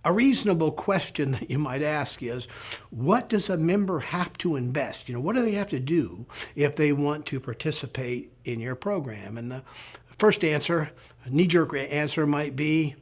A reasonable question that you might ask is, what does a member have to invest? What do they have to do if they want to participate in your program? And the first answer, knee-jerk answer might be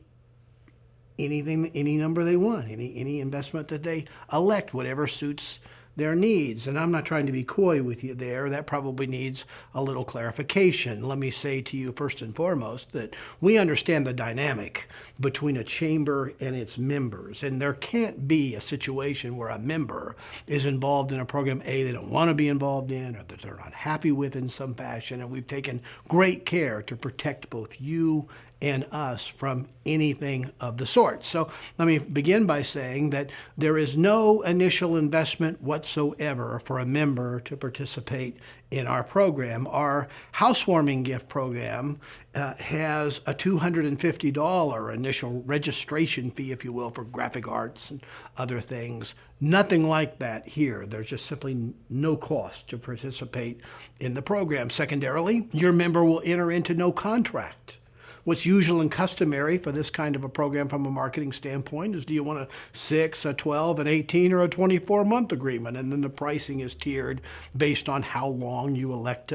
anything, any number they want, any investment that they elect, whatever suits their needs. And I'm not trying to be coy with you there. That probably needs a little clarification. Let me say to you first and foremost that we understand the dynamic between a chamber and its members. And there can't be a situation where a member is involved in a program they don't want to be involved in, or that they're not happy with in some fashion. And we've taken great care to protect both you and us from anything of the sort. So let me begin by saying that there is no initial investment whatsoever for a member to participate in our program. Our housewarming gift program has a $250 initial registration fee, if you will, for graphic arts and other things. Nothing like that here. There's just simply no cost to participate in the program. Secondarily, your member will enter into no contract. What's usual and customary for this kind of a program from a marketing standpoint is, do you want a 6, a 12, an 18, or a 24-month agreement? And then the pricing is tiered based on how long you elect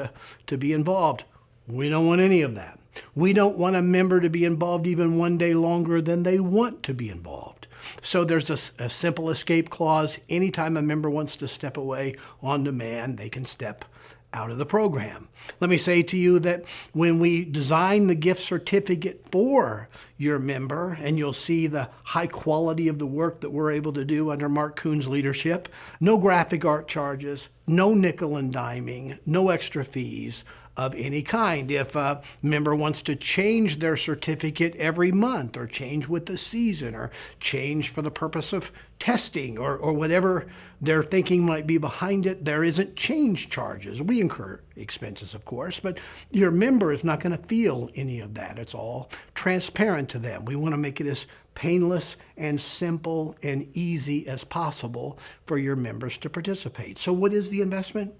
to be involved. We don't want any of that. We don't want a member to be involved even one day longer than they want to be involved. So there's a simple escape clause. Anytime a member wants to step away on demand, they can step out of the program. Let me say to you that when we design the gift certificate for your member, and you'll see the high quality of the work that we're able to do under Mark Kuhn's leadership, no graphic art charges, no nickel and diming, no extra fees of any kind. If a member wants to change their certificate every month, or change with the season, or change for the purpose of testing, or whatever their thinking might be behind it, there isn't change charges. We incur expenses, of course, but your member is not going to feel any of that. It's all transparent to them. We want to make it as painless and simple and easy as possible for your members to participate. So what is the investment?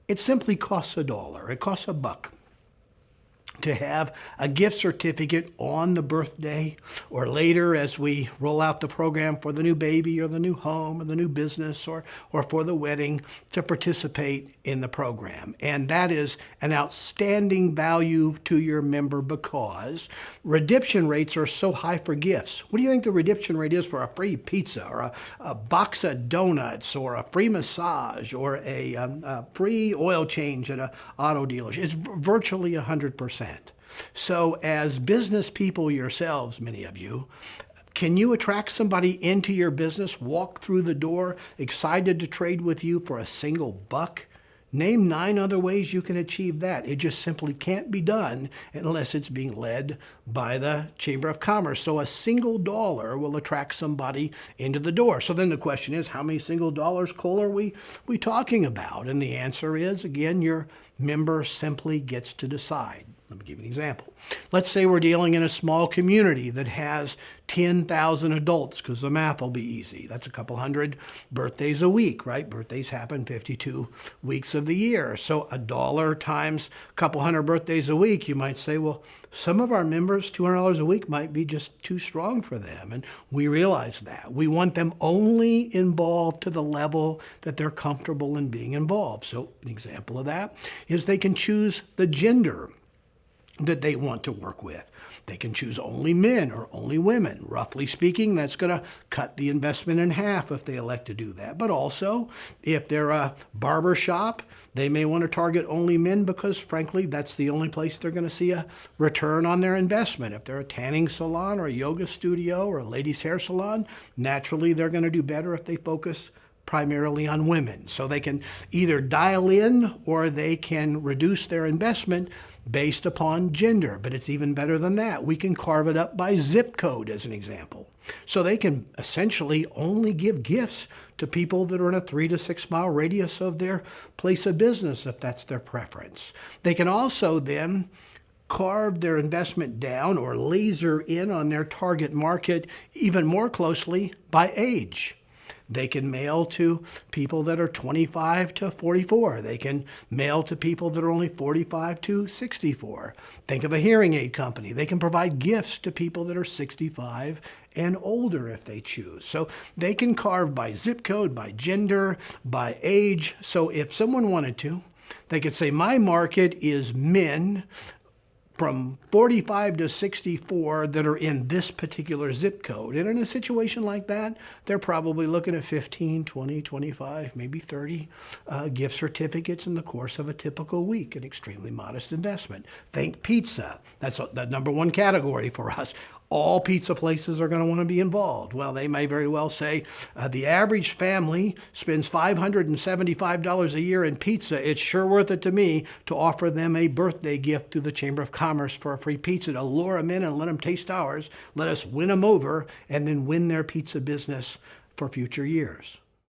It simply costs $1. It costs $1 to have a gift certificate on the birthday, or later as we roll out the program for the new baby, or the new home, or the new business, or for the wedding, to participate in the program. And that is an outstanding value to your member because redemption rates are so high for gifts. What do you think the redemption rate is for a free pizza, or a box of donuts, or a free massage, or a free oil change at an auto dealership? It's virtually 100%. So as business people yourselves, many of you, can you attract somebody into your business, walk through the door, excited to trade with you for a single $1? Name 9 other ways you can achieve that. It just simply can't be done unless it's being led by the Chamber of Commerce. So a single dollar will attract somebody into the door. So then the question is, how many single dollars, Cole, are we talking about? And the answer is, again, your member simply gets to decide. Let me give you an example. Let's say we're dealing in a small community that has 10,000 adults, because the math will be easy. That's a couple hundred birthdays a week, right? Birthdays happen 52 weeks of the year. So $1 times a couple hundred birthdays a week, you might say, well, some of our members, $200 a week might be just too strong for them. And we realize that. We want them only involved to the level that they're comfortable in being involved. So an example of that is they can choose the gender that they want to work with. They can choose only men or only women. Roughly speaking, that's going to cut the investment in half if they elect to do that. But also, if they're a barber shop, they may want to target only men because, frankly, that's the only place they're going to see a return on their investment. If they're a tanning salon or a yoga studio or a ladies' hair salon, naturally they're going to do better if they focus primarily on women. So they can either dial in or they can reduce their investment based upon gender. But it's even better than that. We can carve it up by zip code as an example. So they can essentially only give gifts to people that are in a 3 to 6 mile radius of their place of business, if that's their preference. They can also then carve their investment down or laser in on their target market even more closely by age. They can mail to people that are 25 to 44. They can mail to people that are only 45 to 64. Think of a hearing aid company. They can provide gifts to people that are 65 and older if they choose. So they can carve by zip code, by gender, by age. So if someone wanted to, they could say, my market is men from 45 to 64 that are in this particular zip code. And in a situation like that, they're probably looking at 15, 20, 25, maybe 30 gift certificates in the course of a typical week, an extremely modest investment. Think pizza. That's the number one category for us. All pizza places are going to want to be involved. Well, they may very well say the average family spends $575 a year in pizza. It's sure worth it to me to offer them a birthday gift through the Chamber of Commerce for a free pizza to lure them in and let them taste ours. Let us win them over and then win their pizza business for future years.